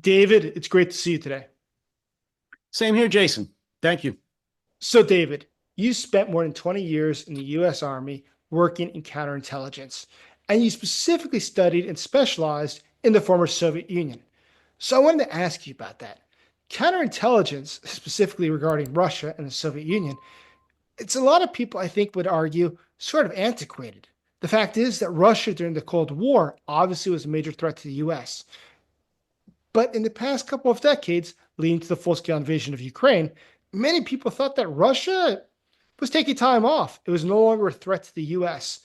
David, it's great to see you today. Same here, Jason. Thank you. So, David, you spent more than 20 years in the US Army working in counterintelligence, and you specifically studied and specialized in the former Soviet Union. So, I wanted to ask you about that. Counterintelligence, specifically regarding Russia and the Soviet Union, it's a lot of people, I think, would argue sort of antiquated. The fact is that Russia during the Cold War obviously was a major threat to the US. But in the past couple of decades, leading to the full scale invasion of Ukraine, many people thought that Russia was taking time off. It was no longer a threat to the US.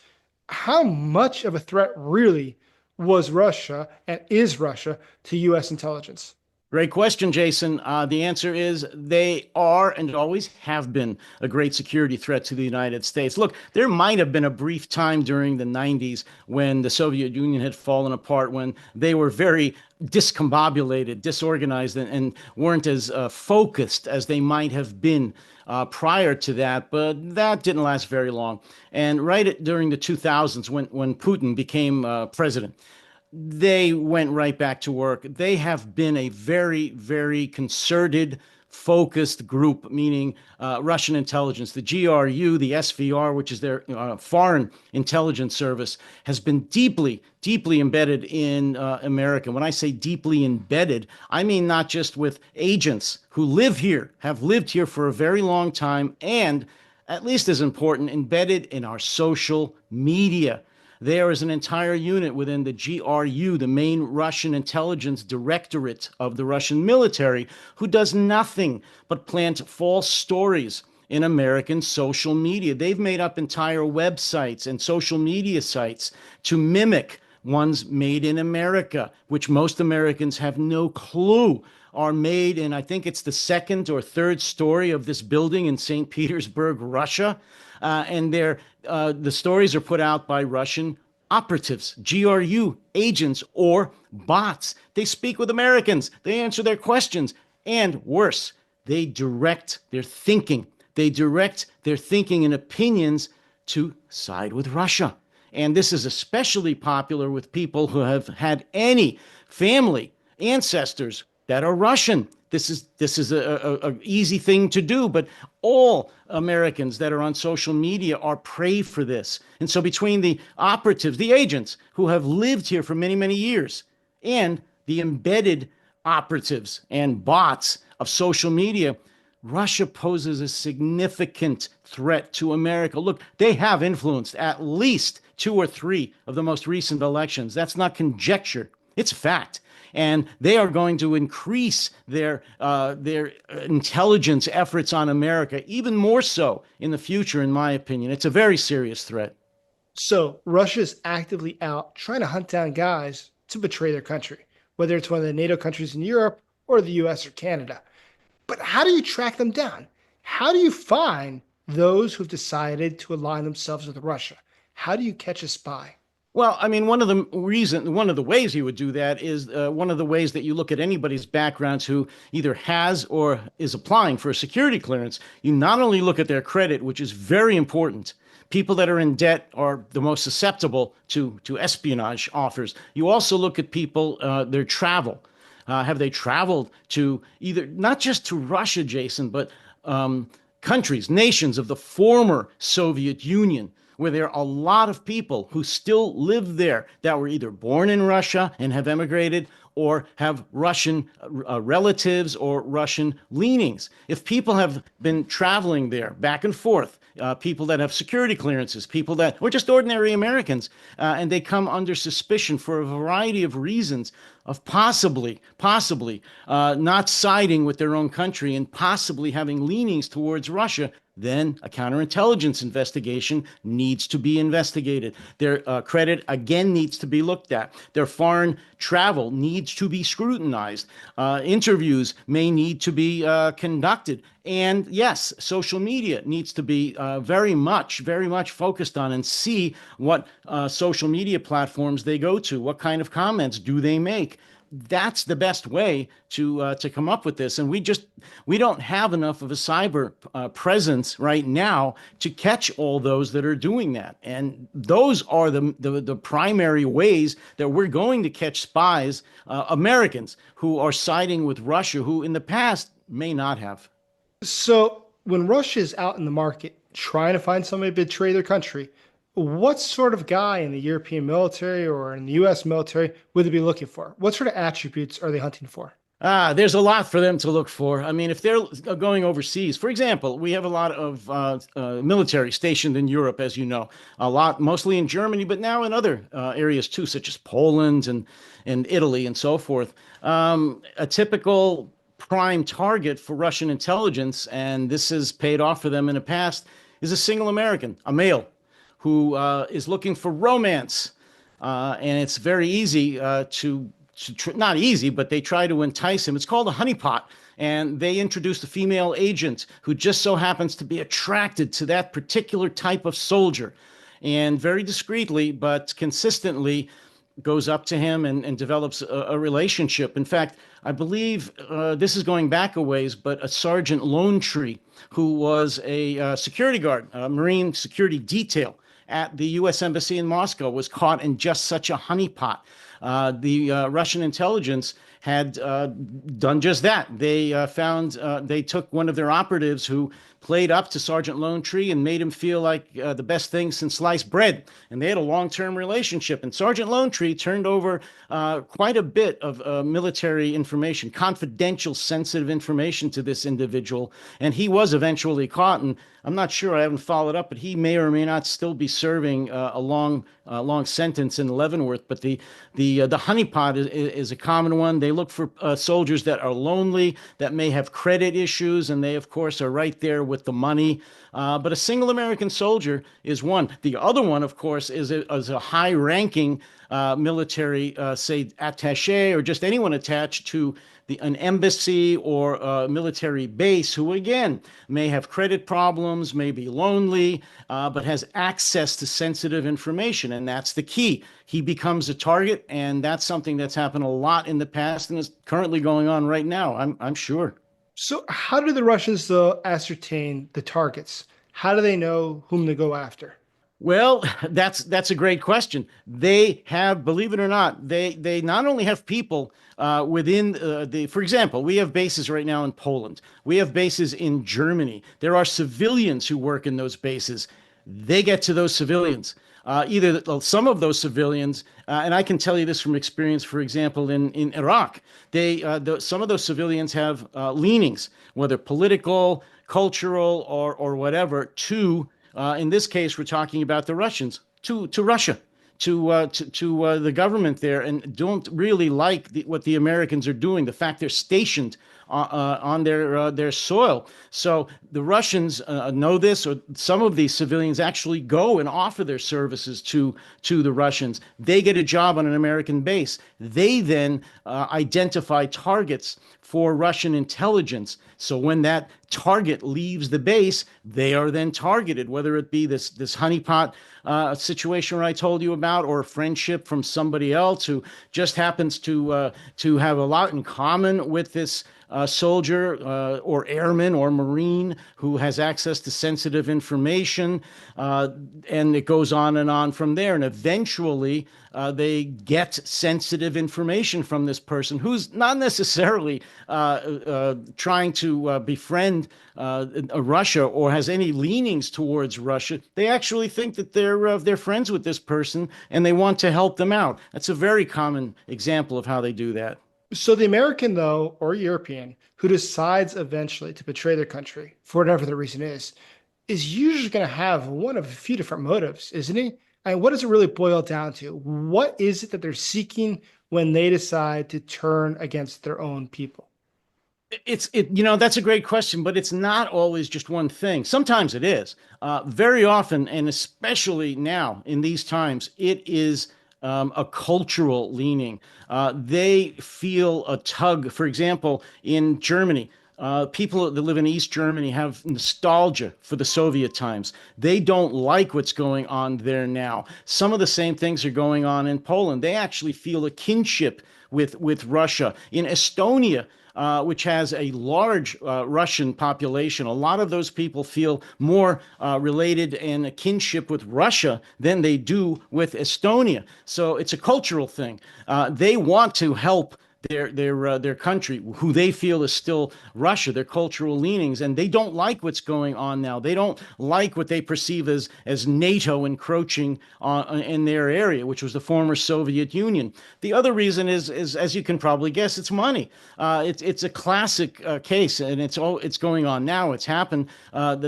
How much of a threat really was Russia and is Russia to US intelligence? Great question, Jason. The answer is they are and always have been a great security threat to the United States. Look, there might have been a brief time during the 90s when the Soviet Union had fallen apart, when they were very discombobulated, disorganized, and weren't as focused as they might have been prior to that. But that didn't last very long. And during the 2000s, when Putin became president, they went right back to work. They have been a very, very concerted, focused group, meaning Russian intelligence. The GRU, the SVR, which is their foreign intelligence service, has been deeply, deeply embedded in America. When I say deeply embedded, I mean not just with agents who live here, have lived here for a very long time, and at least as important, embedded in our social media. There is an entire unit within the GRU, the main Russian intelligence directorate of the Russian military, who does nothing but plant false stories in American social media. They've made up entire websites and social media sites to mimic ones made in America, which most Americans have no clue are made in, I think it's the second or third story of this building in St. Petersburg, Russia. The stories are put out by Russian operatives, GRU agents, or bots. They speak with Americans. They answer their questions. And worse, they direct their thinking. They direct their thinking and opinions to side with Russia. And this is especially popular with people who have had any family, ancestors that are Russian. This is a easy thing to do, but all Americans that are on social media are prey for this. And so between the operatives, the agents who have lived here for many, many years, and the embedded operatives and bots of social media, Russia poses a significant threat to America. Look, they have influenced at least 2 or 3 of the most recent elections. That's not conjecture. It's fact. And they are going to increase their intelligence efforts on America, even more so in the future, in my opinion. It's a very serious threat. So, Russia is actively out trying to hunt down guys to betray their country, whether it's one of the NATO countries in Europe or the US or Canada. But how do you track them down? How do you find those who've decided to align themselves with Russia? How do you catch a spy? Well, I mean, one of the ways you would do that is one of the ways that you look at anybody's backgrounds who either has or is applying for a security clearance. You not only look at their credit, which is very important. People that are in debt are the most susceptible to espionage offers. You also look at people, their travel. Have they traveled to either, not just to Russia, Jason, but countries, nations of the former Soviet Union, where there are a lot of people who still live there that were either born in Russia and have emigrated or have Russian relatives or Russian leanings. If people have been traveling there back and forth, people that have security clearances, people that, or just ordinary Americans, and they come under suspicion for a variety of reasons of possibly not siding with their own country and possibly having leanings towards Russia, then a counterintelligence investigation needs to be investigated. Their credit, again, needs to be looked at. Their foreign travel needs to be scrutinized. Interviews may need to be conducted. And yes, social media needs to be very much focused on and see what social media platforms they go to. What kind of comments do they make? that's the best way to come up with this. And we don't have enough of a cyber presence right now to catch all those that are doing that. And those are the primary ways that we're going to catch spies, Americans who are siding with Russia, who in the past may not have. So when Russia is out in the market trying to find somebody to betray their country, what sort of guy in the European military or in the US military would they be looking for? What sort of attributes are they hunting for? There's a lot for them to look for. I mean, if they're going overseas, for example, we have a lot of military stationed in Europe, as you know, a lot, mostly in Germany, but now in other areas too, such as Poland and Italy and so forth. A typical prime target for Russian intelligence, and this has paid off for them in the past, is a single American, a male, who is looking for romance. And it's very easy not easy, but they try to entice him. It's called a honeypot. And they introduce a female agent who just so happens to be attracted to that particular type of soldier. And very discreetly, but consistently, goes up to him and develops a relationship. In fact, I believe this is going back a ways, but a Sergeant Lone Tree, who was a security guard, a Marine security detail at the U.S. Embassy in Moscow, was caught in just such a honeypot. The Russian intelligence had done just that. They took one of their operatives who played up to Sergeant Lone Tree and made him feel like the best thing since sliced bread. And they had a long-term relationship. And Sergeant Lone Tree turned over quite a bit of military information, confidential, sensitive information to this individual. And he was eventually caught. And I'm not sure, I haven't followed up, but he may or may not still be serving a long sentence in Leavenworth. But the honeypot is a common one. They look for soldiers that are lonely, that may have credit issues, and they, of course, are right there with the money. But a single American soldier is one. The other one, of course, is a high-ranking military, say, attaché or just anyone attached to an embassy or a military base who, again, may have credit problems, may be lonely, but has access to sensitive information. And that's the key. He becomes a target, and that's something that's happened a lot in the past and is currently going on right now, I'm sure. So how do the Russians, though, ascertain the targets? How do they know whom to go after? Well, that's a great question. They have, believe it or not, they not only have people within for example, we have bases right now in Poland. We have bases in Germany. There are civilians who work in those bases. They get to those civilians. Either some of those civilians, and I can tell you this from experience, for example, in Iraq, some of those civilians have leanings, whether political, cultural, or whatever, to in this case, we're talking about the Russians, to Russia, to the government there, and don't really like what the Americans are doing. The fact they're stationed on their soil. So the Russians know this, or some of these civilians actually go and offer their services to the Russians. They get a job on an American base. They then identify targets for Russian intelligence. So when that target leaves the base, they are then targeted, whether it be this honeypot situation where I told you about, or a friendship from somebody else who just happens to have a lot in common with this soldier or airman or Marine who has access to sensitive information, and it goes on and on from there. And eventually they get sensitive information from this person who's not necessarily trying to befriend Russia or has any leanings towards Russia. They actually think that they're friends with this person and they want to help them out. That's a very common example of how they do that. So the American, though, or European, who decides eventually to betray their country, for whatever the reason is usually going to have one of a few different motives, isn't he? And what does it really boil down to? What is it that they're seeking when they decide to turn against their own people? That's a great question, but it's not always just one thing. Sometimes it is. Very often, and especially now in these times, it is a cultural leaning. They feel a tug. For example, in Germany, people that live in East Germany have nostalgia for the Soviet times. They don't like what's going on there now. Some of the same things are going on in Poland. They actually feel a kinship with Russia. In Estonia, which has a large Russian population, a lot of those people feel more related in a kinship with Russia than they do with Estonia. So it's a cultural thing. They want to help their country, who they feel is still Russia, their cultural leanings, and they don't like what's going on now. They don't like what they perceive as NATO encroaching in their area, which was the former Soviet Union. The other reason is as you can probably guess, it's money. It's a classic case, and it's going on now. It's happened,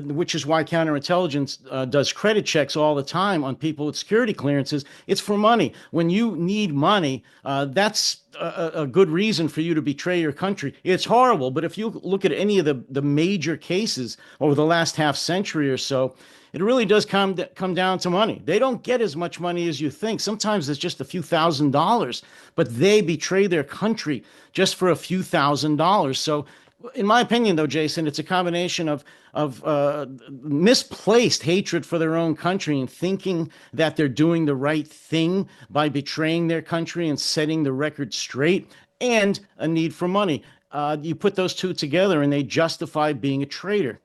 which is why counterintelligence does credit checks all the time on people with security clearances. It's for money. When you need money, that's a good reason for you to betray your country. It's horrible, but if you look at any of the major cases over the last half century or so, it really does come down to money. They don't get as much money as you think. Sometimes it's just a few $1,000s, but they betray their country just for a few $1,000s. So in my opinion, though, Jason, it's a combination of misplaced hatred for their own country and thinking that they're doing the right thing by betraying their country and setting the record straight, and a need for money. You put those two together, and they justify being a traitor.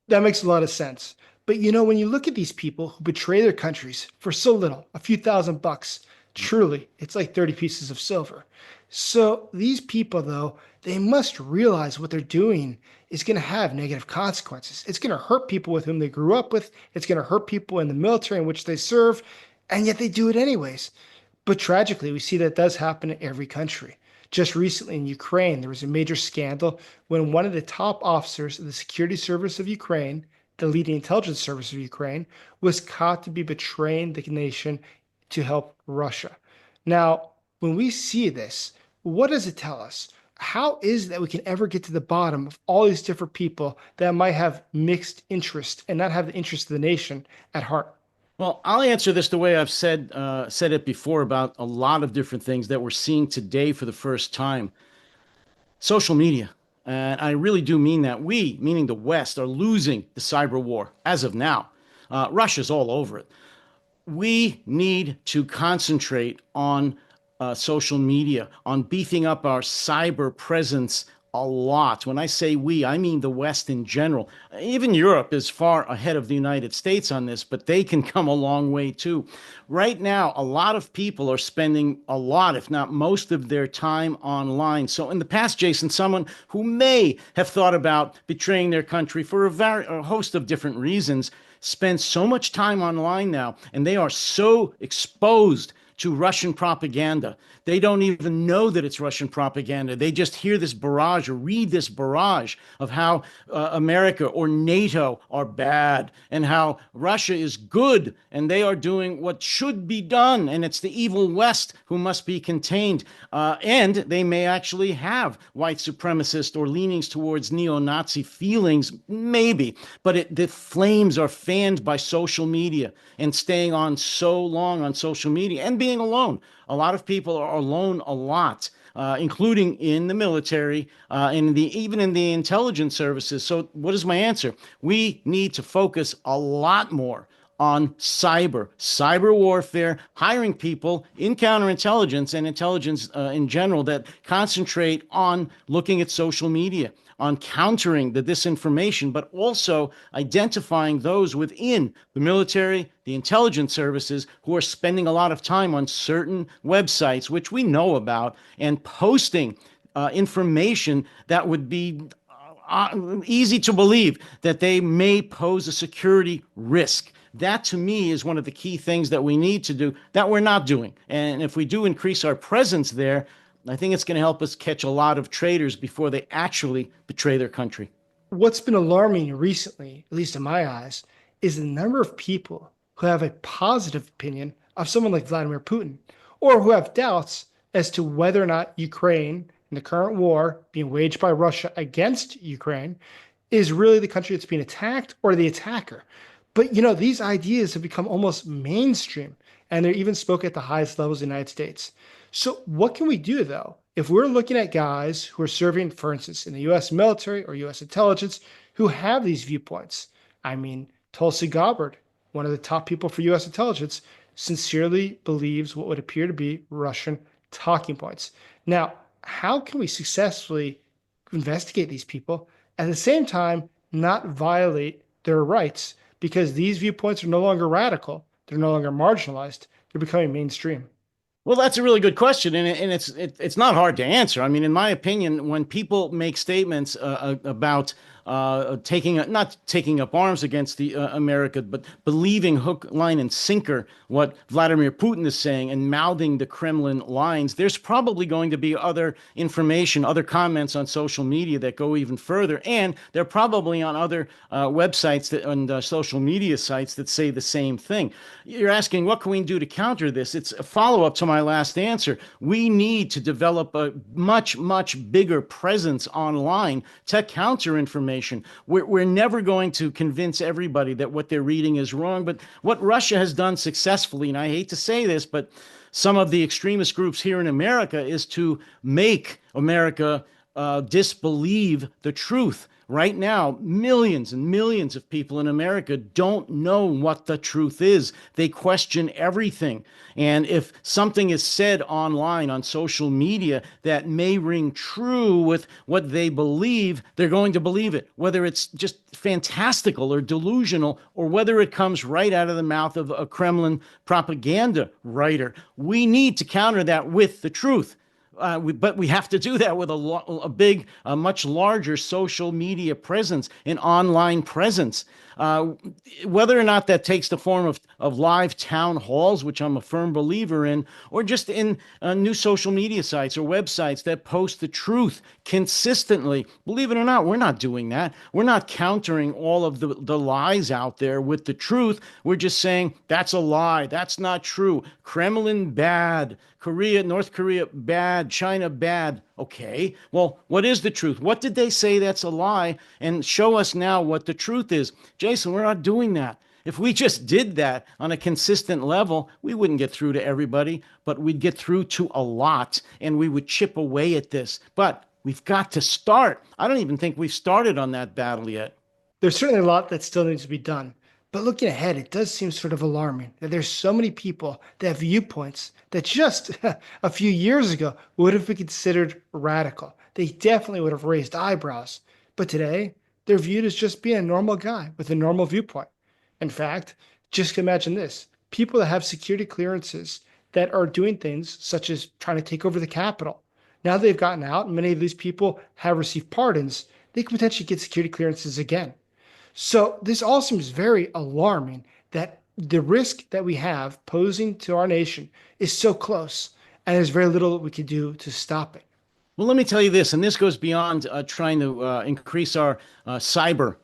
That makes a lot of sense. But when you look at these people who betray their countries for so little, a few $1,000, truly, it's like 30 pieces of silver. So these people, though, they must realize what they're doing is going to have negative consequences. It's going to hurt people with whom they grew up with. It's going to hurt people in the military in which they serve, and yet they do it anyways. But tragically, we see that does happen in every country. Just recently in Ukraine, there was a major scandal when one of the top officers of the security service of Ukraine, the leading intelligence service of Ukraine, was caught to be betraying the nation to help Russia. Now, when we see this, what does it tell us? How is it that we can ever get to the bottom of all these different people that might have mixed interest and not have the interest of the nation at heart? Well, I'll answer this the way I've said it before about a lot of different things that we're seeing today for the first time. Social media. And I really do mean that. We, meaning the West, are losing the cyber war as of now. Russia's all over it. We need to concentrate on social media, on beefing up our cyber presence a lot. When I say we, I mean the West in general. Even Europe is far ahead of the United States on this, but they can come a long way too. Right now, a lot of people are spending a lot, if not most of their time online. So in the past, Jason, someone who may have thought about betraying their country for a host of different reasons spends so much time online now, and they are so exposed to Russian propaganda. They don't even know that it's Russian propaganda. They just hear this barrage or read this barrage of how America or NATO are bad and how Russia is good and they are doing what should be done. And it's the evil West who must be contained. And they may actually have white supremacist or leanings towards neo-Nazi feelings, maybe. But the flames are fanned by social media and staying on so long on social media and being alone. A lot of people are alone a lot, including in the military, even in the intelligence services. So what is my answer? We need to focus a lot more on cyber warfare, hiring people in counterintelligence and intelligence in general that concentrate on looking at social media, on countering the disinformation, but also identifying those within the military, the intelligence services who are spending a lot of time on certain websites, which we know about, and posting information that would be easy to believe that they may pose a security risk. That, to me, is one of the key things that we need to do that we're not doing. And if we do increase our presence there, I think it's going to help us catch a lot of traitors before they actually betray their country. What's been alarming recently, at least in my eyes, is the number of people who have a positive opinion of someone like Vladimir Putin, or who have doubts as to whether or not Ukraine, in the current war being waged by Russia against Ukraine, is really the country that's being attacked or the attacker. But these ideas have become almost mainstream, and they're even spoken at the highest levels in the United States. So what can we do, though, if we're looking at guys who are serving, for instance, in the U.S. military or U.S. intelligence, who have these viewpoints? I mean, Tulsi Gabbard, one of the top people for U.S. intelligence, sincerely believes what would appear to be Russian talking points. Now, how can we successfully investigate these people at the same time not violate their rights? Because these viewpoints are no longer radical, they're no longer marginalized, they're becoming mainstream. Well, that's a really good question, and it's not hard to answer. I mean, in my opinion, when people make statements about not taking up arms against the America, but believing hook, line, and sinker what Vladimir Putin is saying and mouthing the Kremlin lines, there's probably going to be other information, other comments on social media that go even further, and they're probably on other websites and social media sites that say the same thing. You're asking, what can we do to counter this? It's a follow up to my last answer. We need to develop a much, much bigger presence online to counter information. We're never going to convince everybody that what they're reading is wrong. But what Russia has done successfully, and I hate to say this, but some of the extremist groups here in America, is to make America disbelieve the truth. Right now, millions and millions of people in America don't know what the truth is. They question everything. And if something is said online on social media that may ring true with what they believe, they're going to believe it, whether it's just fantastical or delusional, or whether it comes right out of the mouth of a Kremlin propaganda writer. We need to counter that with the truth. But we have to do that with a big, much larger social media presence, an online presence. Whether or not that takes the form of live town halls, which I'm a firm believer in, or just in new social media sites or websites that post the truth consistently. Believe it or not, we're not doing that. We're not countering all of the lies out there with the truth. We're just saying that's a lie. That's not true. Kremlin bad. North Korea bad. China bad. Okay, well, what is the truth? What did they say that's a lie? And show us now what the truth is. Jason, we're not doing that. If we just did that on a consistent level, we wouldn't get through to everybody, but we'd get through to a lot, and we would chip away at this. But we've got to start. I don't even think we've started on that battle yet. There's certainly a lot that still needs to be done. But looking ahead, it does seem sort of alarming that there's so many people that have viewpoints that just a few years ago would have been considered radical. They definitely would have raised eyebrows. But today, they're viewed as just being a normal guy with a normal viewpoint. In fact, just imagine this. People that have security clearances that are doing things such as trying to take over the Capitol. Now they've gotten out, and many of these people have received pardons. They could potentially get security clearances again. So this all seems very alarming that the risk that we have posing to our nation is so close, and there's very little that we can do to stop it. Well, let me tell you this, and this goes beyond trying to increase our cyber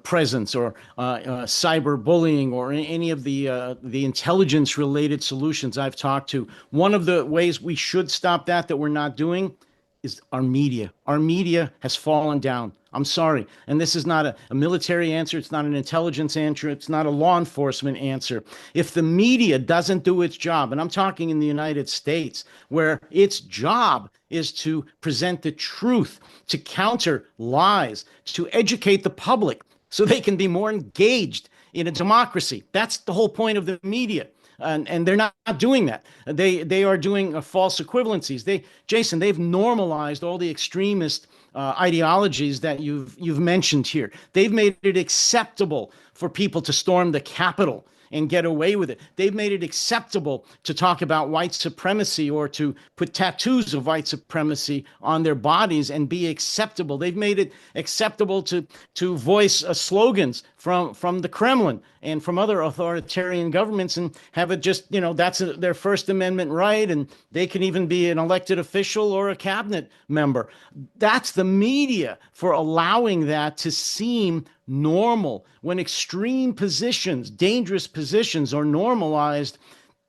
presence or cyber bullying or any of the intelligence-related solutions I've talked to. One of the ways we should stop that we're not doing is our media. Our media has fallen down. I'm sorry. And this is not a military answer. It's not an intelligence answer. It's not a law enforcement answer. If the media doesn't do its job, and I'm talking in the United States, where its job is to present the truth, to counter lies, to educate the public so they can be more engaged in a democracy. That's the whole point of the media. And they're not doing that. They are doing false equivalencies. Jason, they've normalized all the extremist ideologies that you've mentioned here. They've made it acceptable for people to storm the Capitol and get away with it. They've made it acceptable to talk about white supremacy or to put tattoos of white supremacy on their bodies and be acceptable. They've made it acceptable to voice slogans from the Kremlin and from other authoritarian governments and have it just, that's their First Amendment right, and they can even be an elected official or a cabinet member. That's the media for allowing that to seem normal. When extreme positions, dangerous positions are normalized,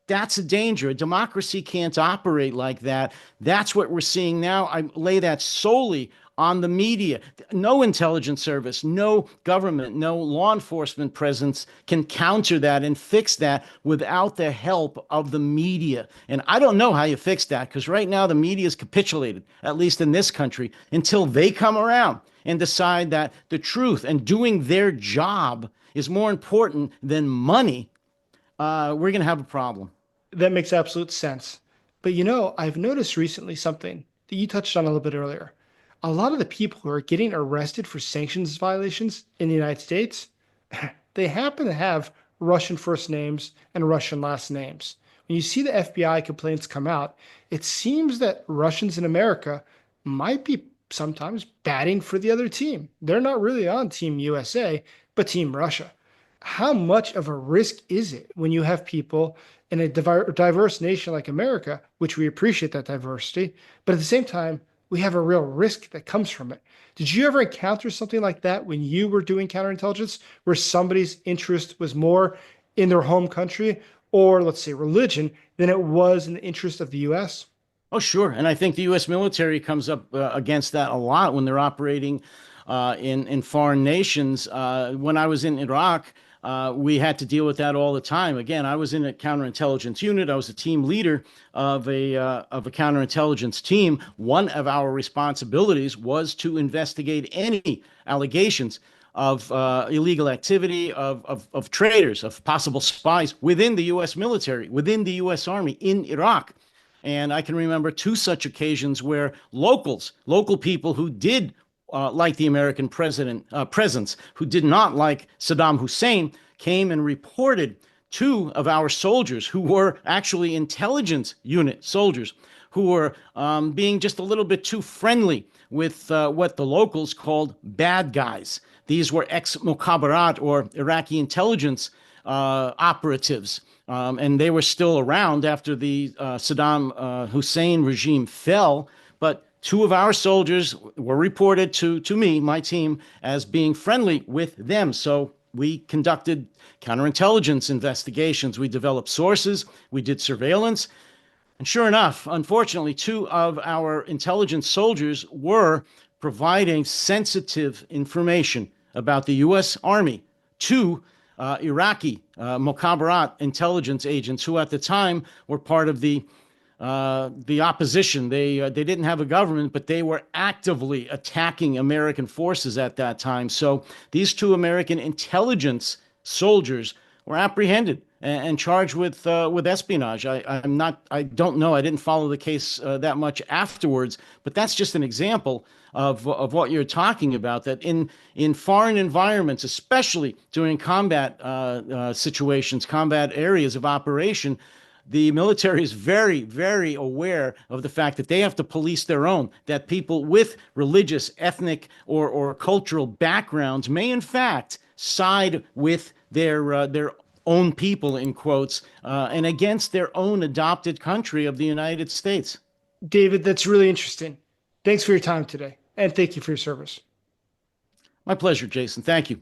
that's a danger. A democracy can't operate like that. That's what we're seeing now. I lay that solely on the media. No intelligence service, no government, no law enforcement presence can counter that and fix that without the help of the media. And I don't know how you fix that, because right now the media is capitulated, at least in this country, until they come around and decide that the truth and doing their job is more important than money. We're going to have a problem. That makes absolute sense. But I've noticed recently something that you touched on a little bit earlier. A lot of the people who are getting arrested for sanctions violations in the United States, they happen to have Russian first names and Russian last names. When you see the FBI complaints come out, it seems that Russians in America might be sometimes batting for the other team. They're not really on Team USA, but Team Russia. How much of a risk is it when you have people in a diverse nation like America, which we appreciate that diversity, but at the same time, we have a real risk that comes from it? Did you ever encounter something like that when you were doing counterintelligence, where somebody's interest was more in their home country or, let's say, religion than it was in the interest of the US? Oh, sure. And I think the U.S. military comes up against that a lot when they're operating in foreign nations. When I was in Iraq, we had to deal with that all the time. Again, I was in a counterintelligence unit. I was a team leader of a counterintelligence team. One of our responsibilities was to investigate any allegations of illegal activity, of traitors, of possible spies within the U.S. military, within the U.S. Army in Iraq. And I can remember two such occasions where local people who did like the American presence, who did not like Saddam Hussein, came and reported two of our soldiers who were actually intelligence unit soldiers who were being just a little bit too friendly with what the locals called bad guys. These were ex-Mukhabarat or Iraqi intelligence operatives. And they were still around after the Saddam Hussein regime fell. But two of our soldiers were reported to me, my team, as being friendly with them. So we conducted counterintelligence investigations. We developed sources. We did surveillance. And sure enough, unfortunately, two of our intelligence soldiers were providing sensitive information about the U.S. Army to Iraqi Mukhabarat intelligence agents who at the time were part of the opposition. They didn't have a government, but they were actively attacking American forces at that time. So these two American intelligence soldiers were apprehended and charged with espionage. I don't know. I didn't follow the case that much afterwards, but that's just an example of what you're talking about. That in foreign environments, especially during combat situations, combat areas of operation, the military is very, very aware of the fact that they have to police their own, that people with religious, ethnic, or cultural backgrounds may, in fact, side with their own people, in quotes, and against their own adopted country of the United States. David, that's really interesting. Thanks for your time today, and thank you for your service. My pleasure, Jason. Thank you.